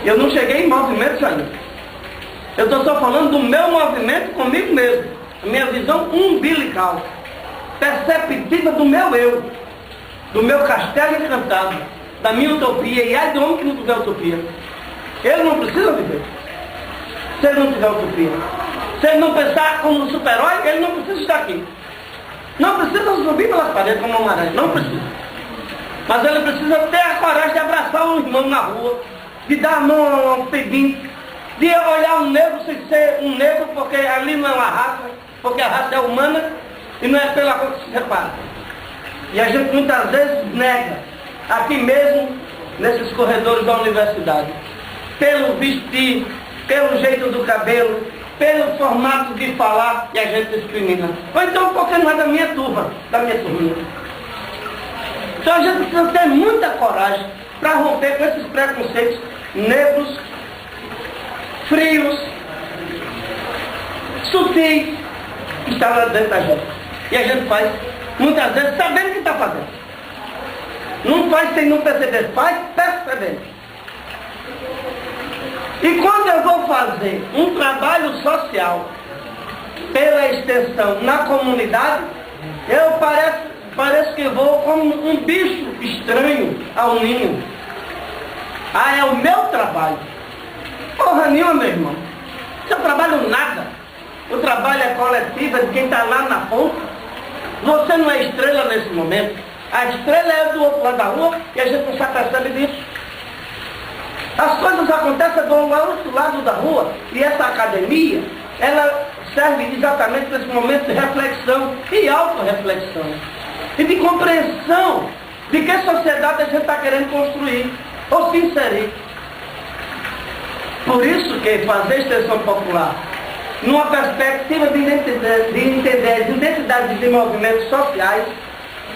Eu não cheguei em movimentos ainda. Eu estou só falando do meu movimento comigo mesmo. A minha visão umbilical, perceptiva do meu eu, do meu castelo encantado, da minha utopia. E ai do homem que não tiver utopia. Ele não precisa viver. Se ele não tiver utopia. Se ele não pensar como um super-herói, ele não precisa estar aqui. Não precisa subir pelas paredes como uma aranha. Não precisa. Mas ele precisa ter a coragem de abraçar um irmão na rua, de dar a mão a um pedinte, de olhar um negro sem ser um negro, porque ali não é uma raça, porque a raça é humana e não é pela coisa que se separa. E a gente muitas vezes nega, aqui mesmo, nesses corredores da universidade, pelo vestir, pelo jeito do cabelo, pelo formato de falar, e a gente discrimina. Ou então porque não é da minha turma, da minha turminha. Então a gente precisa ter muita coragem para romper com esses preconceitos negros, frios, sutis, que estão lá dentro da gente. E a gente faz, muitas vezes, sabendo o que está fazendo. Não faz sem não perceber, faz percebendo. E quando eu vou fazer um trabalho social pela extensão na comunidade, eu parece que vou como um bicho estranho ao ninho. Ah, é o meu trabalho. Porra nenhuma, meu irmão. Seu trabalho nada. O trabalho é coletivo, é de quem está lá na ponta. Você não é estrela nesse momento. A estrela é do outro lado da rua e a gente não se percebe disso. As coisas acontecem do outro lado da rua. E essa academia, ela serve exatamente para esse momento de reflexão e autorreflexão. E de compreensão de que sociedade a gente está querendo construir ou se inserir. Por isso que fazer extensão popular, numa perspectiva de entender as identidades de movimentos sociais,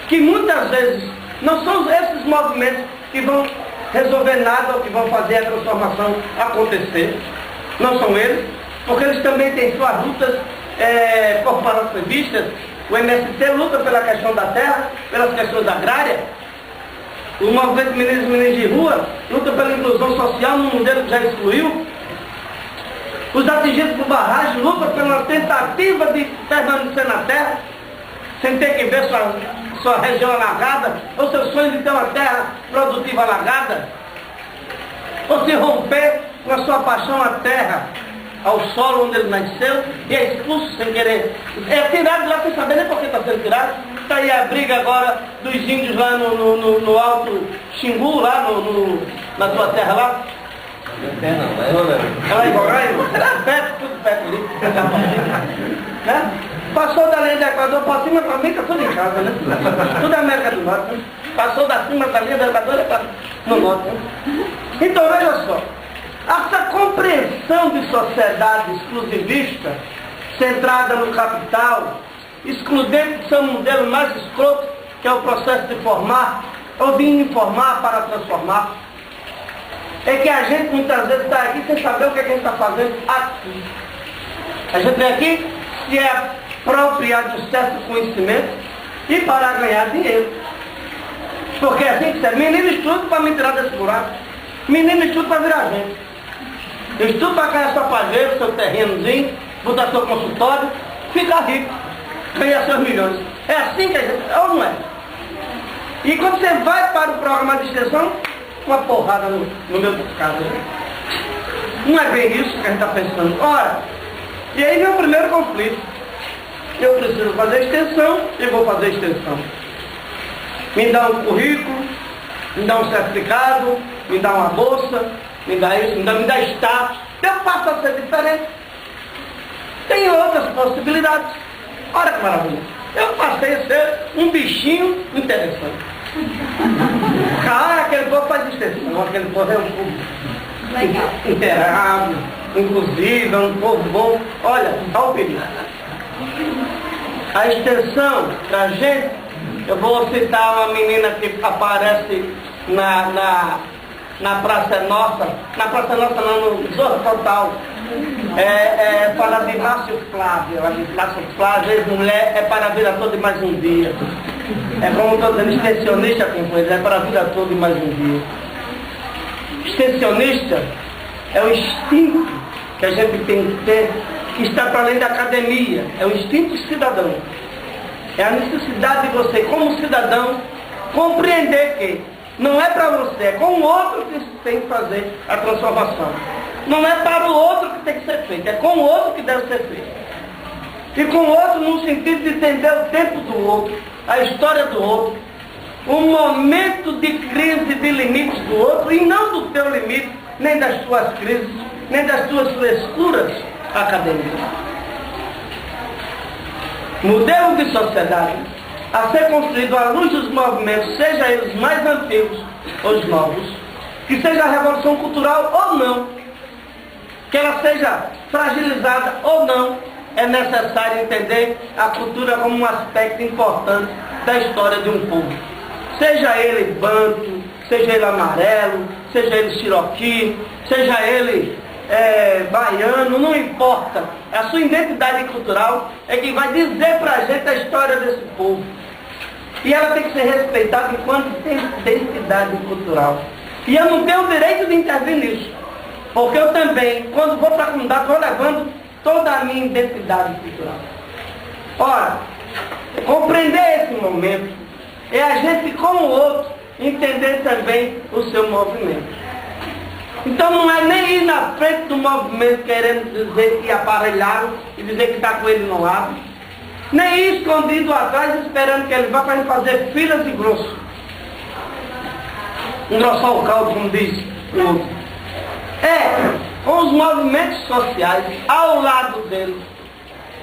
que muitas vezes não são esses movimentos que vão resolver nada ou que vão fazer a transformação acontecer. Não são eles, porque eles também têm suas lutas corporativistas. O MST luta pela questão da terra, pelas questões agrárias. O movimento Meninos e Meninas de Rua luta pela inclusão social num modelo que já excluiu. Os atingidos por barragem lutam pela tentativa de permanecer na terra, sem ter que ver sua região alagada, ou seu sonho de ter uma terra produtiva alagada, ou se romper com a sua paixão à terra, ao solo onde ele nasceu, e é expulso sem querer. É tirado lá sem saber nem por que está sendo tirado. Está aí a briga agora dos índios lá no Alto Xingu, lá na tua terra lá. Ela é igual, perto, tudo perto ali. Né? Passou da linha do Equador para cima, para mim, está tudo em casa, né? Tudo é América do Norte. Né? Passou da cima da linha do Equador para no Norte. Né? Então, veja só. Essa compreensão de sociedade exclusivista, centrada no capital, excludente do seu modelo mais escroto, que é o processo de formar, ou de informar para transformar, é que a gente muitas vezes está aqui sem saber o que a gente está fazendo aqui. A gente vem aqui se apropriar de um certo conhecimento e para ganhar dinheiro. Porque é assim que serve. Menino estuda para me tirar desse buraco. Menino estuda para virar gente. Estuda para ganhar sua pajeira, seu terrenozinho, botar seu consultório, ficar rico, ganhar seus milhões. É assim que a gente... ou não é? E quando você vai para o programa de extensão, uma porrada no meu caso. Não é bem isso que a gente está pensando. Ora, e aí vem o primeiro conflito. Eu preciso fazer extensão, eu vou fazer extensão. Me dá um currículo, me dá um certificado, me dá uma bolsa, me dá isso, me dá status. Eu passo a ser diferente. Tem outras possibilidades. Olha que maravilha. Eu passei a ser um bichinho interessante. Cara, aquele povo faz extensão, aquele povo é um povo interável, inclusive, é um povo bom. Olha, olha o perigo. A extensão pra gente, eu vou citar uma menina que aparece na Praça Nossa, não, no Zorro Total. Fala de Márcio Flávio, Márcio Flávio, ex-mulher, é para a vida toda e mais um dia. É como estou dizendo, extensionista com coisa, é para a vida toda e mais um dia. Extensionista é o instinto que a gente tem que ter, que está para além da academia, é o instinto cidadão. É a necessidade de você, como cidadão, compreender que não é para você, é com o outro que se tem que fazer a transformação. Não é para o outro que tem que ser feito, é com o outro que deve ser feito. E com o outro no sentido de entender o tempo do outro, a história do outro, o momento de crise de limites do outro, e não do teu limite, nem das tuas crises, nem das tuas frescuras acadêmicas. Modelo de sociedade a ser construído à luz dos movimentos, seja eles mais antigos ou os novos, que seja a revolução cultural ou não, que ela seja fragilizada ou não, é necessário entender a cultura como um aspecto importante da história de um povo. Seja ele banto, seja ele amarelo, seja ele cherokee, seja ele baiano, não importa. A sua identidade cultural é que vai dizer para a gente a história desse povo. E ela tem que ser respeitada enquanto identidade cultural. E eu não tenho o direito de intervir nisso. Porque eu também, quando vou para a comunidade, estou levando toda a minha identidade cultural. Ora, compreender esse momento é a gente, como o outro, entender também o seu movimento. Então não é nem ir na frente do movimento querendo dizer que aparelharam e dizer que está com ele no lado, nem ir escondido atrás esperando que ele vá para fazer filas de grosso. Engrossar o caldo, como diz o outro. Com os movimentos sociais ao lado deles,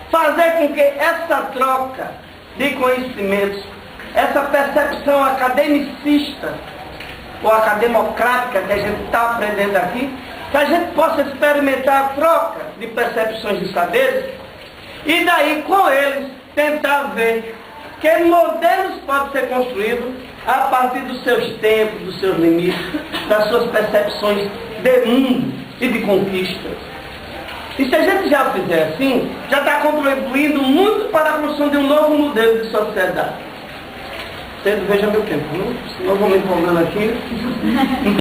fazer com que essa troca de conhecimentos, essa percepção academicista ou academocrática que a gente está aprendendo aqui, que a gente possa experimentar a troca de percepções de saberes e daí com eles tentar ver que modelos podem ser construídos a partir dos seus tempos, dos seus limites, das suas percepções de mundo e de conquistas. E se a gente já fizer assim, já está contribuindo muito para a construção de um novo modelo de sociedade. Vocês vejam meu tempo, não? Senão eu vou me empolgando aqui.